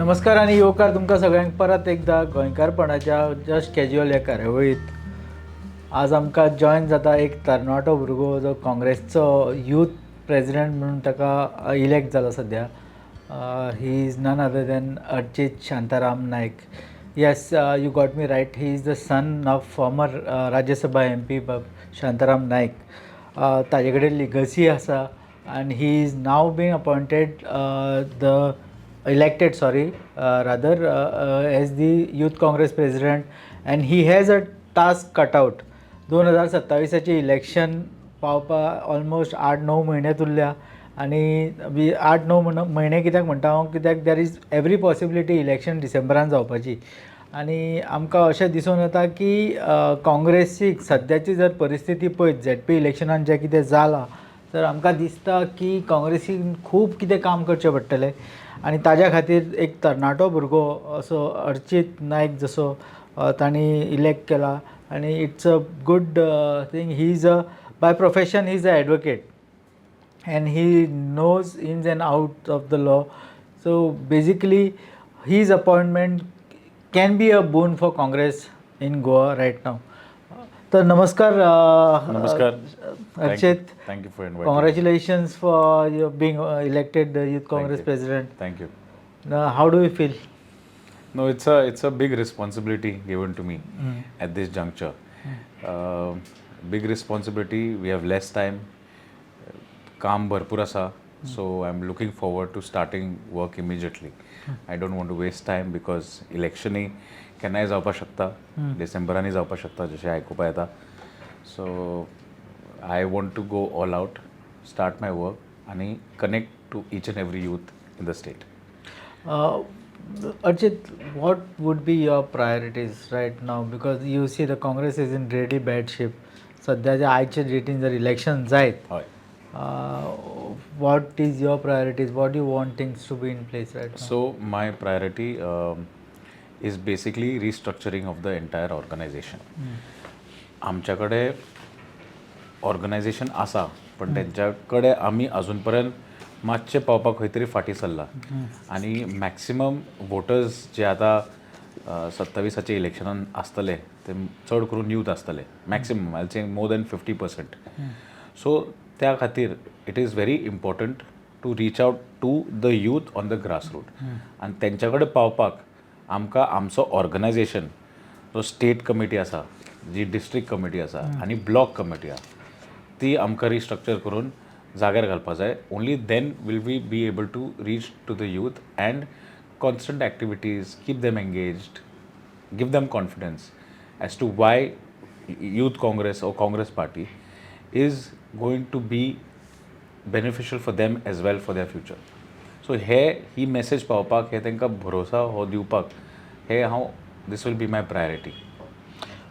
नमस्कार आणि येवकार तुमकां सगळ्यांक परत एकदा गोंयकारपणाच्या जस्ट कॅज्युअल ह्या कार्यावळीत. आज आमकां जॉयन जाता एक तरणाटो भुरगो जो काँग्रेसचो यूथ प्रेजिडेंट म्हणून ताका इलेक्ट जाला सद्या. He is none other than Archit Shantaram Naik. Yes, you got me right. He is the son of former Rajya Sabha MP Shantaram Naik. ताजे कडेन लिगसी आसा and he is now being appointed elected as the Youth Congress President, and he has a task cut out. 2027चे election पावपा almost 8-9 म्हयने उरल्या आनी 8-9 म्हयने कित्याक म्हणटा हांव, कित्याक there is every possibility election डिसेंबरान जावपाची. आनी आमकां अशें दिसून येता की काँग्रेसीक सद्याची जर परिस्थिती पळयत ZP इलेक्शनान जें कितें जालां तर आमकां दिसता की काँग्रेसीन खूब कितें काम करचें पडटलें. आनी ताज्या खातीर एक तरणाटो भुरगो असो अर्चित नायक जसो तांणी इलेक्ट केला आनी it's a good thing. He is by profession he is a advocate and he knows ins and outs of the law. So basically his appointment can be a boon for Congress in Goa right now. So namaskar Archit. Thank you for inviting. Congratulations for your being elected the Youth Congress President. Thank you. How do you feel? No, it's a big responsibility given to me at this juncture. Big responsibility. We have less time. काम भरपूर आसा, so I'm looking forward to starting work immediately. I don't want to waste time because election केन्नाय जावपाक शकता, डिसेंबरांनी जावपाक शकता जशें आयकुपा येता. So I want to go all out, start my work and connect to each and every youth in the state. Archit, what would be your priorities right now? Because you see the Congress is in really bad shape. सद्याच्या आयच्या डेटीन जर election जायत, what is your priorities? What do you want things to be in place right now? So my priority is basically restructuring of the entire organization. आमच्याकडे organisation आसा, पण त्यांच्याकडे आम्ही अजूनपर्यंत मातशे पावपाक खंय तरी फाटी सरला. आनी मॅक्सिमम वोटर्स जे आता 27चे इलेक्शनान आसतले ते चड करून यूथ आसतले. मॅक्सिमम आय से मोर दॅन 50%. सो त्या खातीर it is very important to reach out to the youth on the grassroot. आनी तेंच्या कडेन पावपाक आमकां आमचो ऑर्गनायझेशन जो स्टेट कमिटी आसा, जी डिस्ट्रिक्ट कमिटी आसा आनी ब्लॉक कमिटी आसा, ती आमकां रिस्ट्रक्चर करून जाग्यार घालपाक जाय. Only then will we be able to reach to the youth and constant activities, keep them engaged, give them confidence as to why youth Congress और Congress party is going to be beneficial for them as well for their future. So he message पावपाक, हे तांकां भरोसा हो दिवपाक, हे हांव, this will be my priority.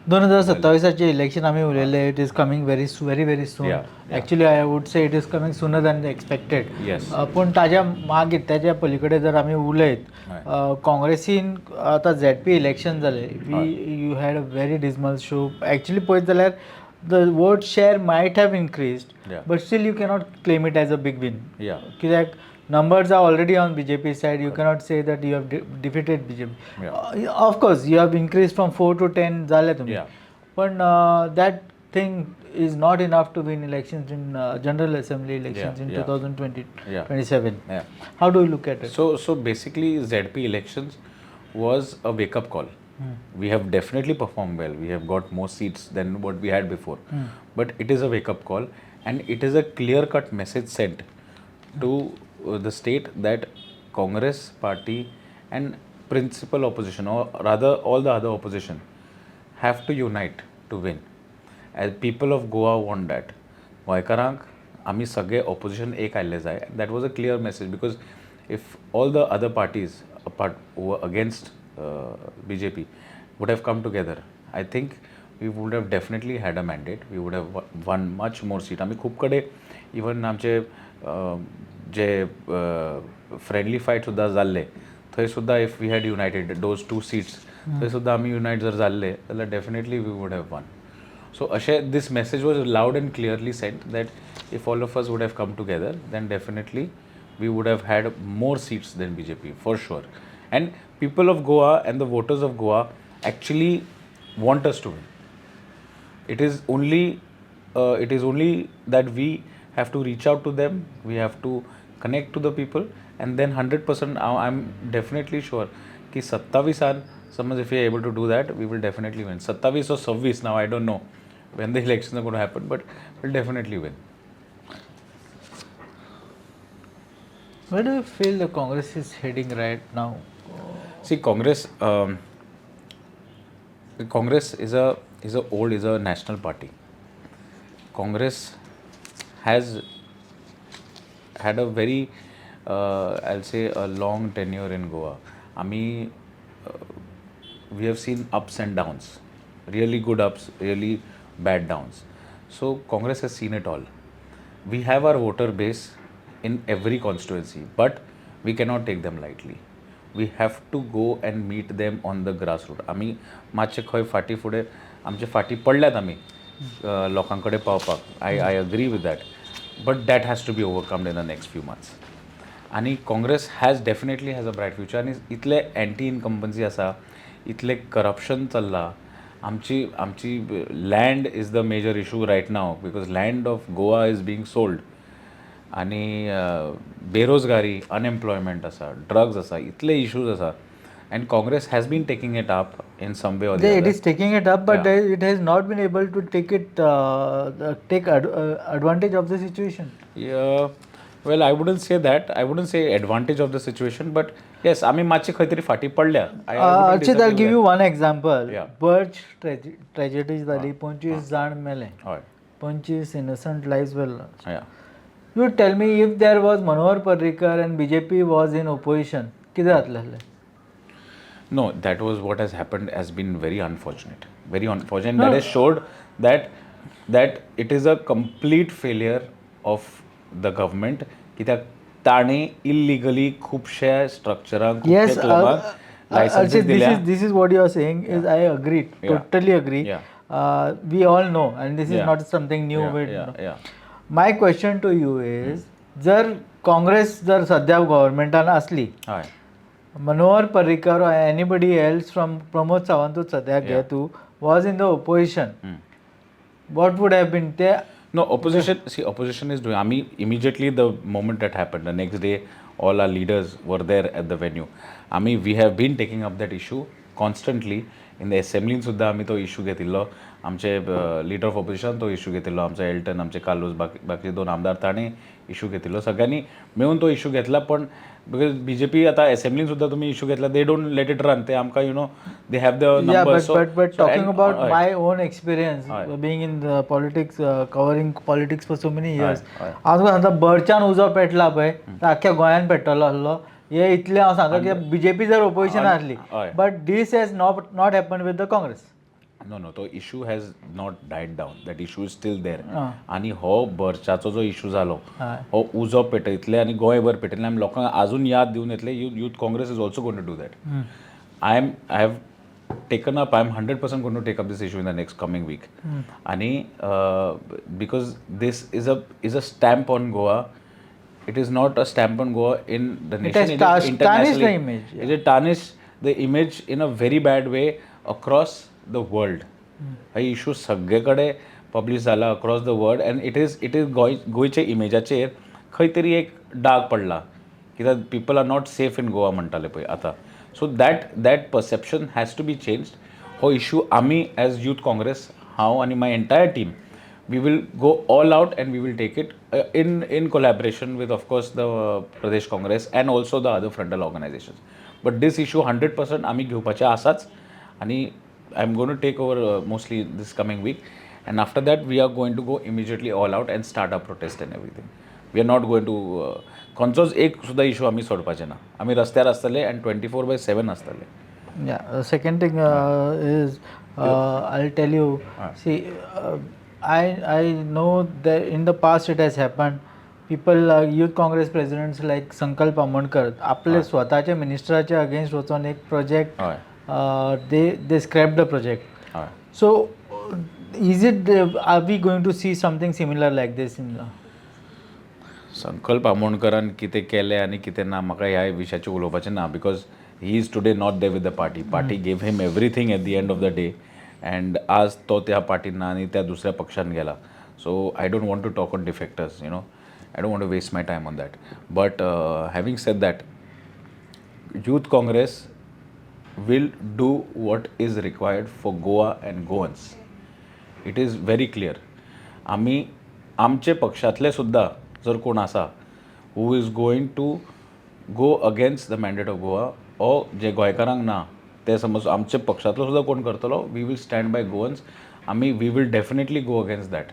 2027चे election आमी उलयले, it is coming very very soon. Actually I would say it is coming sooner than expected. पूण ताज्या मागीर त्याच्या पलीकडे जर आमी उलयत, काँग्रेसीन आतां ZP इलेक्शन जालें, you had a very dismal show. Actually पळयत जाल्यार the vote share might have increased, but still you cannot claim it as a big win. Because numbers are already on BJP side. You cannot say that you have defeated BJP. Of course, you have increased from 4 to 10 zale tumhi. But that thing is not enough to win elections in General Assembly elections in 2027. How do you look at it? So basically ZP elections was a wake-up call. We have definitely performed well. We have got more seats than what we had before. But it is a wake-up call and it is a clear-cut message sent to the state that Congress party and principal opposition, or rather all the other opposition, have to unite to win. As people of Goa want that. गोंयकारांक आमी सगळे opposition एक आयल्ले जाय. That was a clear message, because if all the other parties who were against BJP would have come together, I think we would have definitely had a mandate. We would have won much more seat. आमी खूब कडे even आमचे जे friendly fight सुद्दां जाल्ले, थंय सुद्दां if we had united those 2 seats, थंय सुद्दां आमी युनायट जर जाल्ले जाल्यार definitely we would have won. So अशें this message was loud and clearly sent that if all of us would have come together, then definitely we would have had more seats than BJP for sure. And people of Goa and the voters of Goa actually want us to win. It is only that we have to reach out to them, we have to connect to the people, and then 100% I'm definitely sure कि 27 समज if we are able to do that, we will definitely win. 27 or 26, now I don't know when the elections are going to happen, but we'll definitely win. Where do you feel the Congress is heading right now? See, Congress is a national party. Congress has had a very I'll say a long tenure in Goa. We have seen ups and downs, really good ups, really bad downs. So Congress has seen it all. We have our voter base in every constituency, but we cannot take them lightly. We have to go and meet them on the grassroots. आम्ही मातशे खंय फाटी फुडें आमचे फाटी पडल्यात आमी लोकांकडे पावपाक. I agree with that. But that has to be overcome in the next few months. आणि Congress definitely has a bright future. आणि इतले अँटी इनकम्बन्सी आसा, इतले करप्शन चल्ला. आमची land is the major issue right now, because land of Goa is being sold. आणि बेरोजगारी, unemployment आसा, ड्रग्स आसा, इतले इश्यूज आसा. And Congress has been taking it up in some way or the other. It is taking it up, but it has not been able to take advantage of the situation. Yeah, well, I wouldn't say that. I wouldn't say advantage of the situation, but yes, आम्ही मातशी खंय तरी फाटी पडल्या. Archit, I'll give you one example. Yeah. Birch tragedy झाली, 25 जाण मेले. 25 innocent lives were lost. Yeah. You tell me, if there was Manohar Parrikar and BJP was in opposition, कितें जातलें? No, that was what has happened has been very unfortunate. Very unfortunate. That has showed that it is a complete failure of the government. कित्याक ताणी illegally खुबशे स्ट्रक्चरांक Yes, licenses दिल्या. this is what you are saying. Is I agree, totally agree. Yeah. We all know, and this is not something new. My question to you is, जर काँग्रेस जर सध्या गव्हर्मेंटान असली, Manohar Parrikar or anybody else from Pramod Sawant Sadhya was in the opposition, what would have been there? No, opposition is doing. Immediately the moment that happened, the next day, all our leaders were there at the venue. We have been taking up that issue constantly. In the assembly सुद्धा आम्ही तो issue घेतिल्लो. आमचे leader of opposition तो issue घेतिल्लो. आमचे Elton, आमचे Carlos, बाकी दोन आमदार ताणे इश्यू घेतिल्लो. सगळ्यांनी मेळून तो इश्यू घेतला. पण बिकॉज बीजेपी आता असेंब्लीन सुद्धा तुम्ही इश्यू घेतला, they don't let it run. ते आमकां they have the numbers. But talking about my own experience, being in the politics, covering politics for so many years, आज सांगता बर्चान उजो पेटला पळय, तो आख्ख्या गोंयान पेट्टलो आसलो. हे इतले हांव सांगता की बीजेपी जर ऑपोजिशन आसली, but this has not happen with the Congress. No, तो issue has not died down. That issue is still there. आणि हो बर्चाचो जो इशू जालो, हो उजो पेटयतले आनी गोंयभर पेटयतले, आमी लोकांक आजून याद दिवन येतले. Youth Congress is also going to do that. I have taken up, I'm 100% going to take up this issue in the next coming week. And because this is a stamp on Goa. It is not a stamp on Goa in the nation. It has tarnished the image. It has tarnished the image in a very bad way across the world. हा issue सगळे कडेन publish जाला across the world. And it is गोंयचे इमेजाचेर खंय तरी एक डाग पडला, कित्याक people are not safe in Goa म्हणटाले पळय आतां. So that perception has to be changed. हो इशू आमी एज यूथ काँग्रेस, हांव आनी my entire team, we will go all out and we will take it in collaboration with, of course, the Pradesh Congress and also the other frontal organizations. But this issue 100% आमी घेवपाचे आसाच. आणि I am going to take over mostly this coming week, and after that we are going to go immediately all out and start our protest and everything. We are not going to खंयचोच एक सुद्धा issue आमी सोडपाचे ना. आमी रस्त्यार आसतले and 24/7 आसतले. Yeah, second thing is I'll tell you, see, I know that in the past it has happened. People, youth congress presidents like Sankalp Amonkar, आपले स्वतःचे मिनिस्टराचे अगेन्स्ट वचून एक project, they scrapped the project. So is it, are we going to see something similar like this in the संकल्प आमोणकरान कितें केलें आनी कितें ना म्हाका ह्या विशयाचेर उलोवपाचें ना, because he is today not there with the party. Party gave him everything at the end of the day, and आज तो त्या पार्टीना आणि त्या दुसऱ्या पक्षान गेला. So I don't want to talk on defectors, you know. I don't want to waste my time on that. But having said that, Youth Congress will do what is required for Goa and Goans. It is very clear. आम्ही आमचे पक्षातले सुद्धा जर कोण आसा who is going to go against the mandate of Goa or जे गोंयकारांक ना ते समज आमचे पक्षातलो सुद्धा कोण करतलो, we will stand by Goans. we will definitely go against that,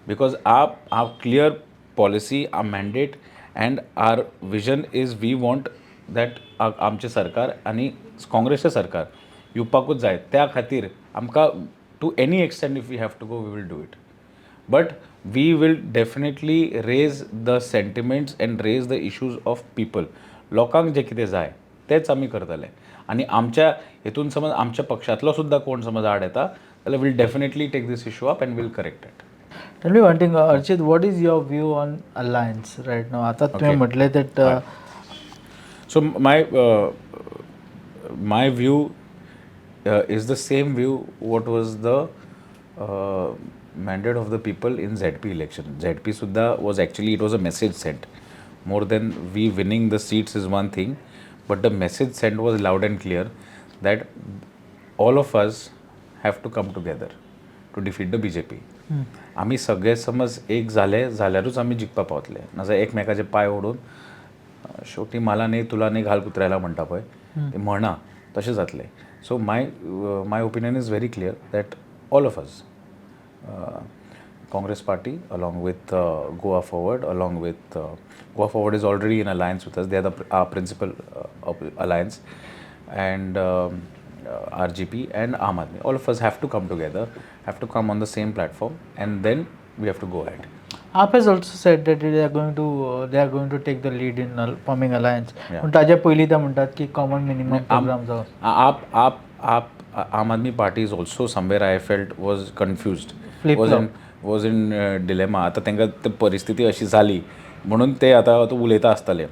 because our clear policy, our mandate and our vision is we want that आमचे सरकार आणि काँग्रेसचे सरकार येवपाकूच जाय. त्या खातीर आमकां to any extent if we have to go, we will do it. But we will definitely raise the sentiments and raise the issues of people. लोकांक जे कितें जाय तेच आमी करतले. आनी आमच्या हेतून समज आमच्या पक्षातलो सुद्धा कोण समज आड येता जाल्यार we'll definitely take this issue up and we'll correct it. Tell me one thing, Archit, what is your view on alliance right now? आता तुम्ही म्हटले that So my view is the same view what was the mandate of the people in ZP election. ZP Sudha was actually, it was a message sent. More than we winning the seats is one thing, but the message sent was loud and clear that all of us have to come together to defeat the BJP. आम्ही सगळे समज एक जाल्यारूच आम्ही जिखपा पावतले. नाजाल्यार एकमेकाचे पाय ओडून शेवटी मला नाही तुला नाही घाल कुत्र्याला म्हणटा पळय ते म्हणा तशें जातलें. So my opinion is very clear that all of us, Congress Party along with Goa Forward, along with Goa Forward is already in alliance with us. They are our principal alliance, and RGP and Aam Aadmi. All of us have to come together, have to come on the same platform, and then we have to go ahead. AAP has also said that they are going to take the lead in forming alliance. पण ताज्या पयलीं ते म्हणटात की common minimum program जावं. Aam Aadmi Party is also somewhere I felt was confused. Was in dilemma. आता तांकां ती परिस्थिती अशी जाली म्हणून ते आता उलयता आसतले.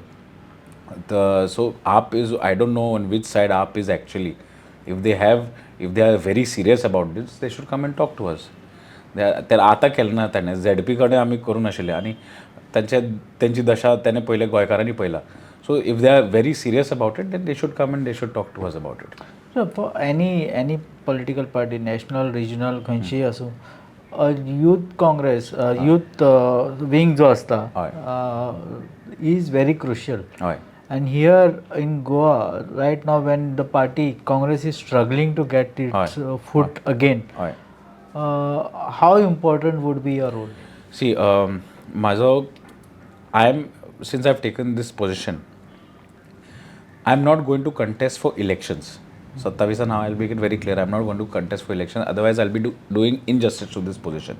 So AAP is, I don't know on which side AAP is actually. If they are very serious about this, they should come and talk to us. तर आता केलें ना ताणें. ZP कडेन आमी करूं नाशिल्ले आनी तेंची दशा ताणें पयले गोंयकारांनी पयला. So if they are very serious about it, then they should come and they should talk to us about it. So for any political party, national, regional, खंयचीय आसूं, youth congress, youth wing जो आसता is very crucial. And here in Goa, right now when the party, Congress is struggling to get its foot again, how important would be your role? See, since I've taken this position, I'm not going to contest for elections. Sattavisa, now I'll make it very clear, I'm not going to contest for elections, otherwise I'll be doing injustice to this position.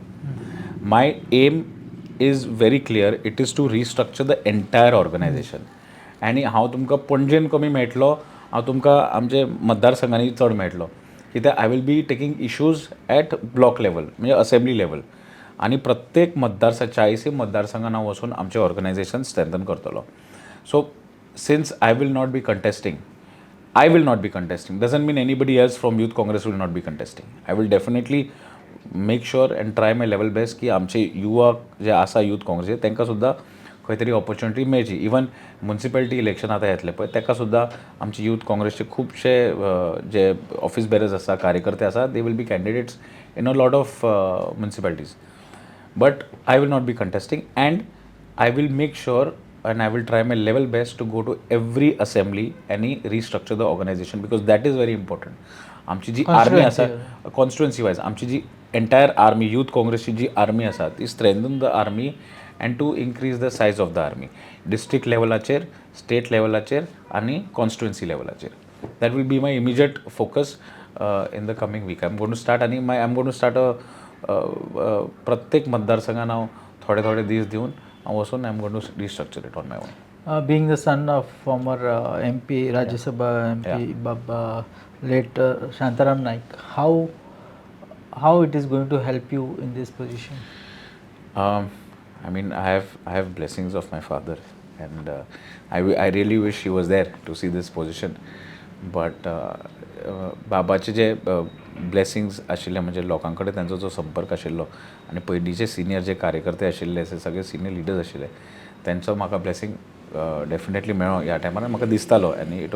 My aim is very clear, it is to restructure the entire organization. आणि हांव तुमकां पणजेन कमी मेळटलो, हांव तुमकां आमचे मतदारसंघांनी चड मेळटलो. कित्याक I will be taking issues at block level म्हणजे असेंब्ली लेवल. आनी प्रत्येक मतदारसंघ 40 मतदारसंघान हांव वचून आमचें ऑर्गनायझेशन स्ट्रेंथन करतलो. सो since I will not be contesting, doesn't mean anybody else from Youth Congress will not be contesting. I will definitely make sure and try my level best की आमचे युवा जे आसा यूथ काँग्रेस तांकां सुद्दां खंय तरी ऑपॉर्च्युनिटी मेळची. इवन म्युनिसिपॅलिटी इलेक्शन आतां येतले पळय ताका सुद्दां आमचे यूथ काँग्रेसचे खुबशे जे ऑफिस बेरर्स आसा, कार्यकर्ते आसा, they will be candidates in a lot of municipalities. But I will not be contesting and I will make sure and I will try my level best to go to every assembly and restructure the organization, because that is very important. आमची जी army आसा constituency wise, आमची जी entire army, youth काँग्रेसची जी army आसा ती strengthen the army and to increase the size of the army district लेवलाचेर, state लेवलाचेर आनी constituency लेवलाचेर. That will be my immediate focus in the coming week. I am going to start आनी I am going to start प्रत्येक मतदारसंघान हांव थोडे दीस दिवन also I'm going to restructure it on my own. Being the son of former MP, Rajya Sabha MP, Baba, late Shantaram Naik, how it is going to help you in this position? I mean, I have blessings of my father, and I really wish he was there to see this position. But बाबाचे जे blessings आशिल्ले म्हणजे लोकां कडेन तांचो जो संपर्क आशिल्लो आनी पयलींचे सिनियर जे कार्यकर्ते आशिल्ले सगळे सिनियर लिडर्स आशिल्ले तेंचो म्हाका ब्लेसिंग डेफिनेटली मेळ्ळो ह्या टायमार म्हाका दिसतालो आनी it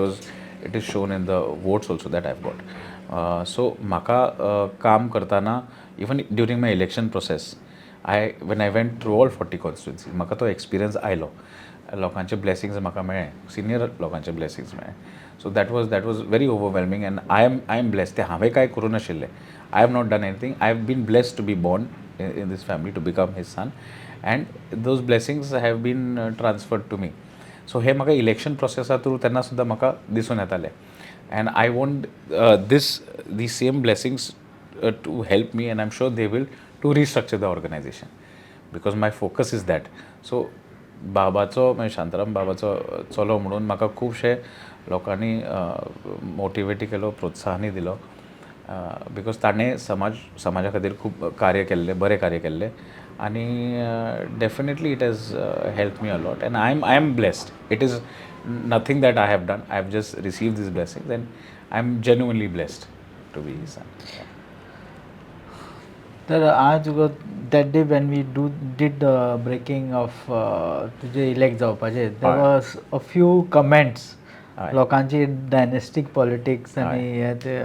is shown in the votes also that I have got. So म्हाका काम करतना even during my election process when I went through all 40 constituency म्हाका तो एक्सपिरियन्स आयलो. लोकांचे ब्लेसिंग्स म्हाका मेळ्ळे, सिनियर लोकांचे ब्लेसिंग्स मेळ्ळे. So that was very overwhelming and I am blessed. ते हांवें कांय करूं नाशिल्लें. I have not done anything. I have been blessed to be born in this family to become his son and those blessings have been transferred to me. So हे म्हाका election प्रोसेसा through तेन्ना सुद्दां म्हाका दिसून येतालें. And I want the same blessings to help me and I am sure they will to restructure the organisation because my focus is that. So बाबाचो म्हणजे शांताराम बाबाचो चलो म्हणून म्हाका खुबशे लोकांनी मोटिवेटी केलो, प्रोत्साहनय दिलो बिकॉज ताणें समाजा खातीर खूब कार्य केल्लें, बरें कार्य केल्लें आनी definitely it has help me a lot and I am blessed. It is nothing that I have done. I have just received these blessings and I am genuinely blessed to be his son. तर आज that day when we did the breaking of तुजे elect जावपाचे there was a few comments लोकांची dynastic politics आनी हे ते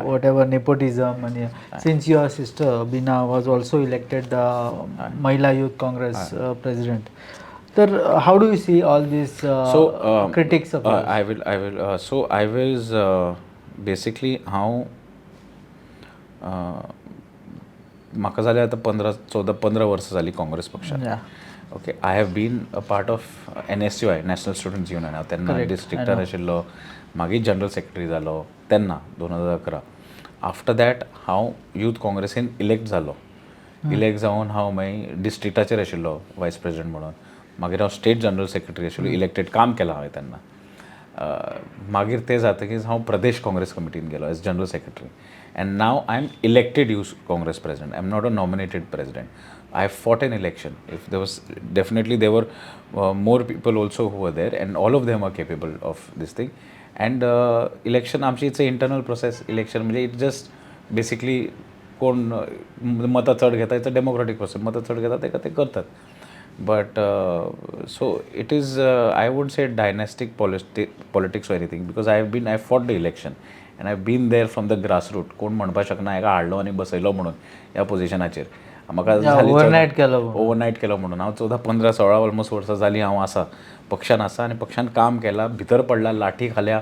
whatever nepotism आनी since your sister Bina was also elected the Mahila youth Congress president. तर how do you see all these critics of I will so I was basically हांव म्हाका जाले आतां 15 वर्सां जालीं काँग्रेस पक्षान. Okay. I have been a part of NSUI national students union. हांव तेन्ना डिस्ट्रिक्टान आशिल्लो, मागीर जनरल सेक्रेटरी जालो तेन्ना 2011. आफ्टर दॅट हांव यूथ काँग्रेसीन इलेक्ट जालो. इलेक्ट जावन हांव मागीर डिस्ट्रिक्टाचेर आशिल्लो वायस प्रेसिडेंट म्हणून. मागीर हांव स्टेट जनरल सेक्रेटरी आशिल्लो, इलेक्टेड काम केलां हांवें तेन्ना. मागीर ते जातकीच हांव प्रदेश काँग्रेस कमिटीन गेलो as general secretary and now I am elected youth Congress president. I am not a nominated president. I have fought an election. If there was definitely there were more people also who were there and all of them are capable of this thing. And election आमची it's a internal process. Election म्हणजे it just basically कोण मतं चड घेता it's a democratic process. मतं चड घेता तेका ते करतात. But so it is I wouldn't say dynastic politics or anything because I fought the election and I've been there from the grassroots. कोण म्हणपाक शकना हेका हाडलो आनी बसयलो म्हणून ह्या पोझिशनाचेर. म्हाका ओवरनायट केलो म्हणून हांव 14, 15, 16 ऑलमोस्ट वर्सां जालीं हांव आसा पक्षान आसा आनी पक्षान काम केलां, भितर पडला, लाठी खाल्या,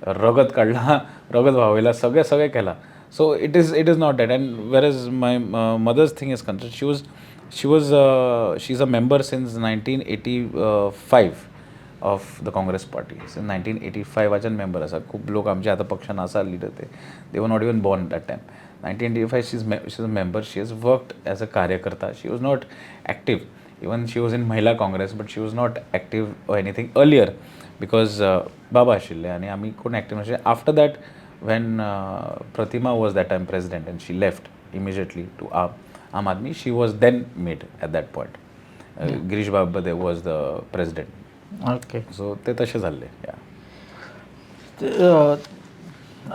रगत काडला, रगत व्हांवयला, सगळें केलां. So it is not that. And where is my mother's thing is concern she is a member since 1985 of the Congress party. Since 1985 member आसा. खूब लोक आमचे आतां पक्षान आसा leader they were not even born that time. 1985 she's a member. She has worked as a karyakarta. She was not active. Even she was in Mahila Congress, but she was not active or anything earlier because Baba ashille and ami kon active nashile. After that, when Pratima was that time president and she left immediately to Aam Aadmi, she was then made at that point. Girish Babade was the president. Okay. So te tashe zalle. Yeah.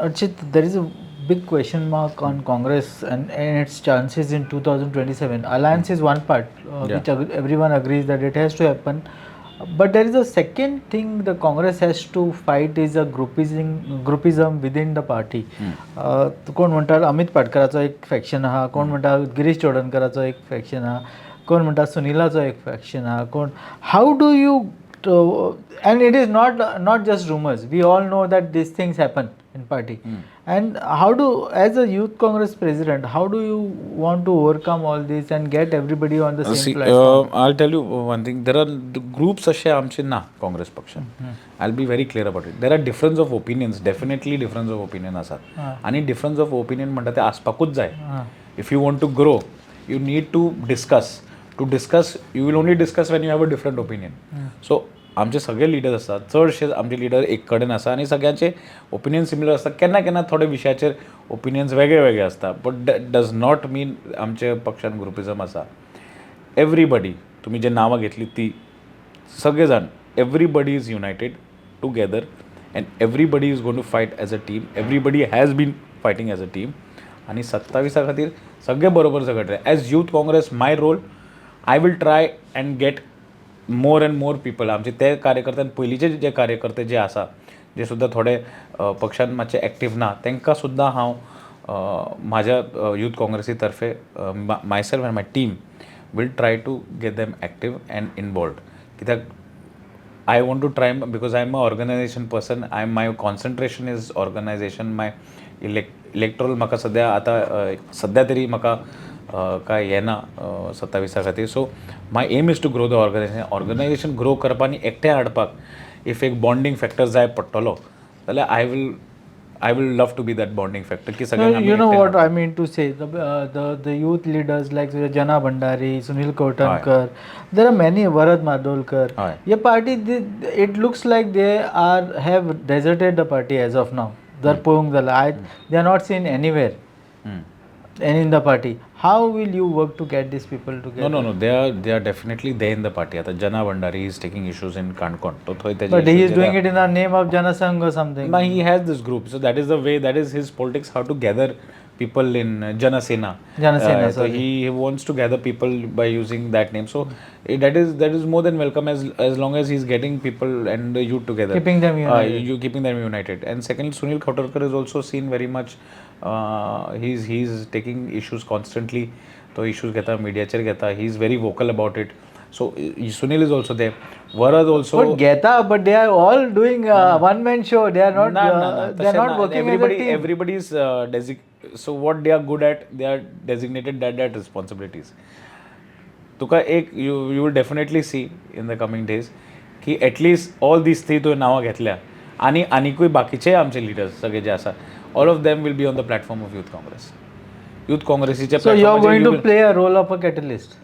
Archit, there is a big question mark on Congress and its chances in 2027. Alliance is one part, which everyone agrees that it has to happen. But there is a second thing the Congress has to fight is a groupism within the party. कोण म्हणटा अमित पाटकराचो एक faction आहा, कोण म्हणटा गिरीश चोडणकराचो एक faction आहा, कोण म्हणटा सुनिलाचो एक फॅक्शन आहा, कोण हाऊ do you and it is not just rumors. We all know that these things happen in party. And how do, as a youth Congress president, how do you want to overcome all this and get everybody on the same platform? I'll tell you one thing. There are groups असे आमचे ना काँग्रेस पक्षान. I'll be very clear about it. There are difference of opinions. Definitely difference of opinion आसात. आणि difference of opinion म्हणटा ते आसपाकूच जाय. If you want to grow, you need to discuss. To discuss, you will only discuss when you have a different opinion. So आमचे सगळे leaders आसात, चडशे आमचे लिडर एक कडेन आसा आनी सगळ्यांचे ओपिनियन सिमिलर आसता. केन्ना केन्ना थोडे विशयाचेर ओपिनियन्स वेगळे वेगळे आसता. But that does not mean आमचे पक्षान ग्रुपिजम आसा. एवरीबडी, तुमी जे नांवां घेतली ती सगळे जाण, everybody is United together and everybody is going to fight as a team. Everybody has been fighting as a team. आणि 27 खातीर सगळे बरोबर झगडले. As youth Congress my role, I will try and get more and more people. आमचे ते कार्यकर्ते पयलींचे जे कार्यकर्ते जे आसा, जे सुद्दां थोडे पक्षान मातशे एक्टीव ना, तांकां सुद्दां हांव म्हाज्या यूथ काँग्रेसी तर्फे myself and my team will try to get them active and involved. कित्याक I want to try, because I'm an organization person. My concentration is organization. My electoral म्हाका सद्या तरी म्हाका काय येना 27 खातीर. So my aim is to grow the organisation grow करपाक आनी एकटें हाडपाक इफ एक बॉन्डिंग फॅक्टर जाय पडटलो जाल्यार I will love to be that bonding factor. की सगळ्यांक you know what I mean to say, the youth leaders like Jana Bhandari, Sunil Kotankar, there are many, Varad Madolkar. ये party, it looks like they have deserted the party as of now. They're pulling the they are not seen anywhere and in the party. How will you work to get these people together? No, they are definitely there in the party. आता Jana Bhandari is taking issues in Kankon. But he is doing it in the name of Jana Sangh or something. No, he has this group, so that is the way, that is his politics, how to gather people in Jana Sena. So he wants to gather people by using that name. So that is more than welcome, as long as he's getting people and the youth together, keeping them united. Keeping them united. And secondly, Sunil Kotankar is also seen very much. He's taking issues constantly. So issues geta media cher geta. He's very vocal about it. So Sunil is also there. Varad also. But Geta, but they are all doing one man show. They are not. They are not working as a team. Everybody is so what they are good at, they are designated that responsibilities. तुका एक you will definitely see in the coming days की at least all these three तो नावां घेतल्या आणि आनीकूय बाकीचे आमचे leaders सगळे जे आसा, all of them will be on the platform of Youth Congress. Youth Congressचे So you are going to play a role of a catalyst.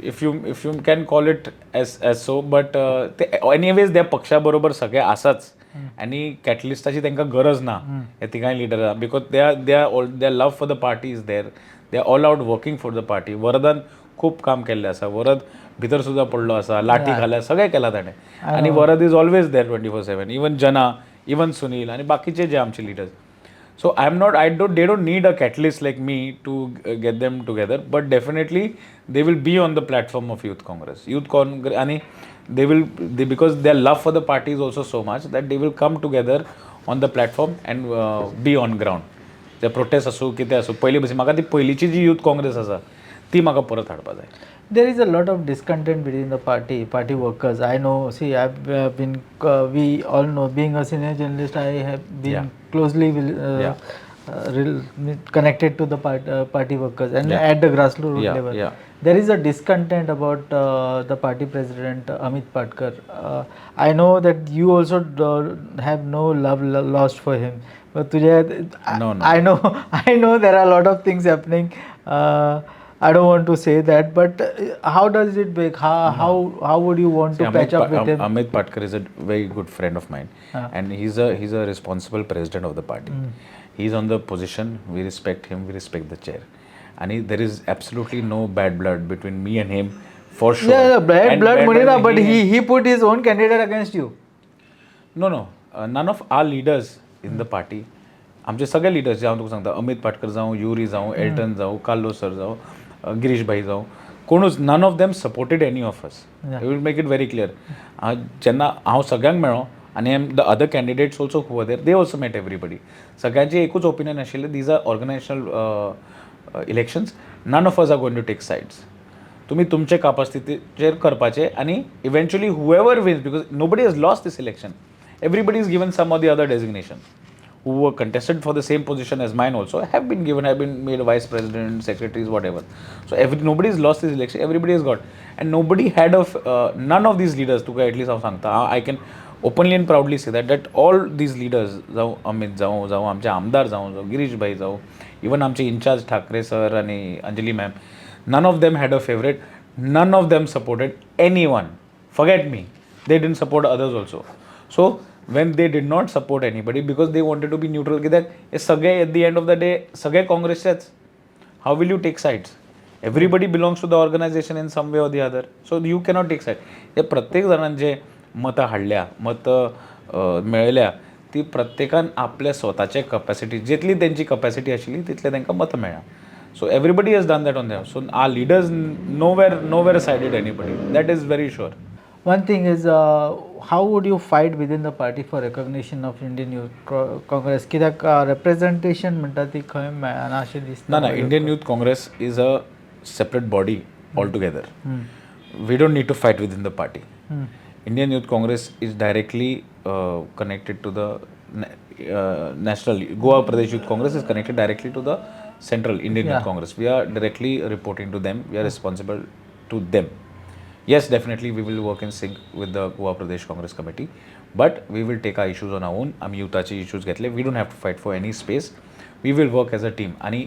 If you can call it as so, but anyways त्या पक्षा बरोबर सगळे आसाच आणि कॅटलिस्टाची तांकां गरज ना हे तिगांय leader, because their love for the party is there. They are all out working for the party. वरदान खूप काम केल्लें आसा. वरद भितर सुद्दां पडलो आसा, लाठी घाल्या, सगळें केलां ताणें. आनी वरद इज ऑलवेज देर 24/7. इवन जना, इवन सुनील आणि बाकीचे जे आमचे leaders. So they don't need a catalyst like me to get them together, but definitely they will be on the platform of Youth Congress. And because their love for the party is also so much that they will come together on the platform and be on ground. The protest असो कितें असो, पयली बसी म्हाका ती पयलीची जी Youth Congress आसा ती म्हाका परत हाडपा जाय. There is a lot of discontent within the party workers. I know, see, we all know, being a senior journalist, I have been closely connected to the party workers and at the grassroots level. There is a discontent about the party president, Amit Patkar. I know that you also have no love lost for him. But no. I know there are a lot of things happening. I don't want to say that, but how does it work? How would you want to patch up with him? Amit Patkar is a very good friend of mine, and he's a responsible president of the party. He's on the position. We respect him. We respect the chair, and there is absolutely no bad blood between me and him, for sure. Yeah, bad blood, Munira, but he put his own candidate against you. No. None of our leaders in the party. आमचे सगळे leaders जे हांव तुका सांगता, अमित पाटकर जावं, Yuri जावं, Elton जावं, Carlo sir जावं, गिरीश भाई जावं, कोणूच none of them supported any of us. I will make it very clear. जेन्ना हांव सगळ्यांक मेळ्ळो आनी the other candidates also who were there, they also met everybody. सगळ्यांचे एकूच ओपिनियन आशिल्लें, these are organisational elections, none of us are going to take sides. तुमी तुमचे कॅपासिटीचेर करपाचे आनी eventually whoever wins, because nobody has lost this election. Everybody is given some of the other designation. Who were contested for the same position as mine also have been made vice president, secretaries, whatever. So nobody has lost this election. Everybody has got, and nobody had none of these leaders. To at least I can openly and proudly say that all these leaders, Amit जाऊ, आमचे आमदार जाऊ, गिरीश भाई जाऊ, even आमचे in charge Thackeray sir आणि Anjali ma'am, none of them had a favorite. None of them supported anyone. Forget me. They didn't support others also. So when they did not support anybody because they wanted to be neutral, that at the end of the day सगळे काँग्रेसचेच. How will you take sides? Everybody belongs to the organization in some way or the other. So you cannot take sides. हे प्रत्येक जणांचे मतं हाडल्या, मेळल्या ती प्रत्येकान आपल्या स्वताचे capacity जितली त्यांची कपॅसिटी आशिल्ली तितले तांकां मतां मेळ्ळा. So everybody has done that on them. So our leaders nowhere sided anybody, that is very sure. One thing is, how would you fight within the party for recognition of Indian Youth Congress? कित्याक representation म्हणटा ती खंय मेळना अशें दिसता. ना Indian youth Congress is a separate body all together. We don't need to fight within the party. Indian Youth Congress is directly connected to the national. Goa Pradesh Youth Congress is connected directly to the central Indian Youth Congress. We are directly reporting to them. We are responsible to them. Yes, definitely we will work in sync with the Goa Pradesh Congress committee, but we will take our issues on our own. आम्ही युथाचे issues घेतले. We don't have to fight for any space. We will work as a team. आणि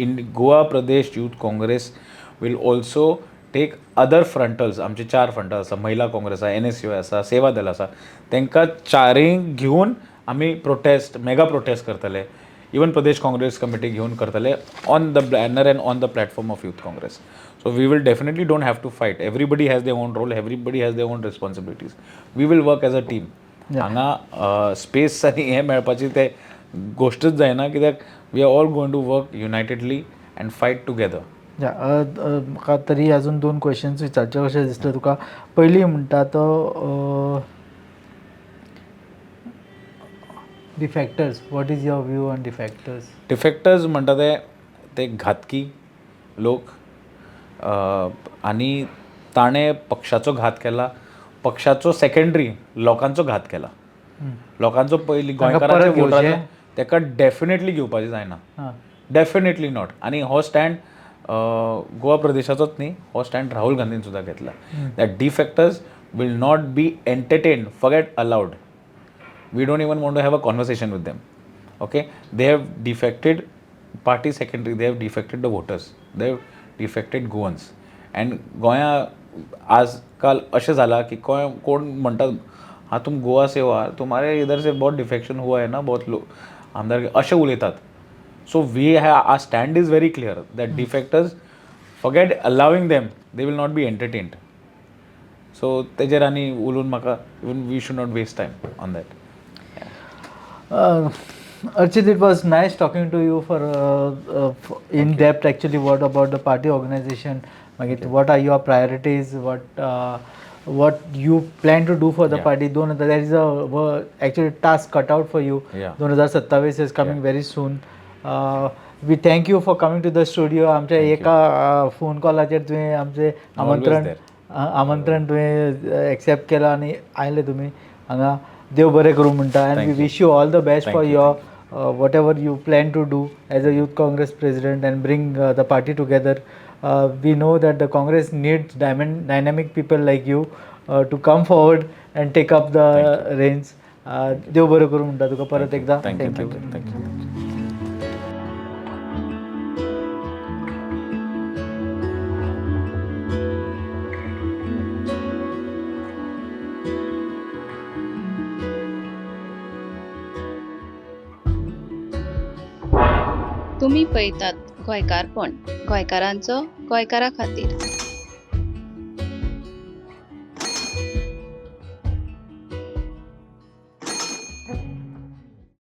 in Goa Pradesh Youth Congress will also take other frontals. आमचे 4 frontal आसा. महिला काँग्रेस आसा, NSU आसा, सेवा दल आसा. तांकां चारींक घेवन आमी मेगा प्रोटेस्ट करतले. इवन प्रदेश काँग्रेस कमिटी घेवन करतले on the banner and on the platform of youth Congress. So we will definitely don't have to fight. Everybody has their own role, everybody has their own responsibilities. We will work as a team. हांगा space आनी हें मेळपाची ते गोश्टच जायना, कित्याक we are all going to work unitedly and fight together. म्हाका तरी अजून 2 क्वेश्चन्स विचारचे कशें दिसता तुका. पयली म्हणटा तो defectors. What is your view on defectors? Defectors म्हणटा ते घातकी लोक, आनी ताणें पक्षाचो घात केला. पक्षाचो सेकंडरी लोकांचो घात केला. लोकांचो पयलीं गोंयकारांचे वोट ताका डेफिनेटली घेवपाचें जायना. Definitely not. आनी हो स्टँड गोवा प्रदेशाचोच न्ही, हो स्टँड राहुल गांधीन सुद्दां घेतला. That defectors will not be entertained, forget allowed. We don't even want to have a conversation with them. Okay, they have defected party secondary, they have defected the voters, they have defected Goans. अँड गोंया आजकाल अशें जाला की कोण म्हणटा हाँ तुम गोवा से हो, तुम्हारे इधर से बहुत डिफेक्शन हुआ है ना, बहुत लोग आमदार अशें उलयतात. So we have, our stand is very clear that defectors, forget allowing them, they will not be entertained. So तेजेर आनी उलोवन म्हाका, even we should not waste time on that. Archit, it was nice talking to you for in depth actually what about the party organization. What are your priorities? What you plan to do for the party? There is a actually task cut out for you. 2027 is coming very soon. We thank you for coming to the studio. आमच्या एका phone कॉलाचेर तुवें आमचें आमंत्रण तुवें accept केलां आनी आयले तुमी हांगा. देव बरें करूं म्हणटा. And we wish you all the best for your whatever you plan to do as a youth Congress president and bring the party together. We know that the Congress needs dynamic people like you to come forward and take up the reins. देव बरें करूं म्हणटा तुका परत एकदा. Thank you. तुम्ही पळयतात गोंयकारपण, गोंयकारांचो गोंयकारा खातीर.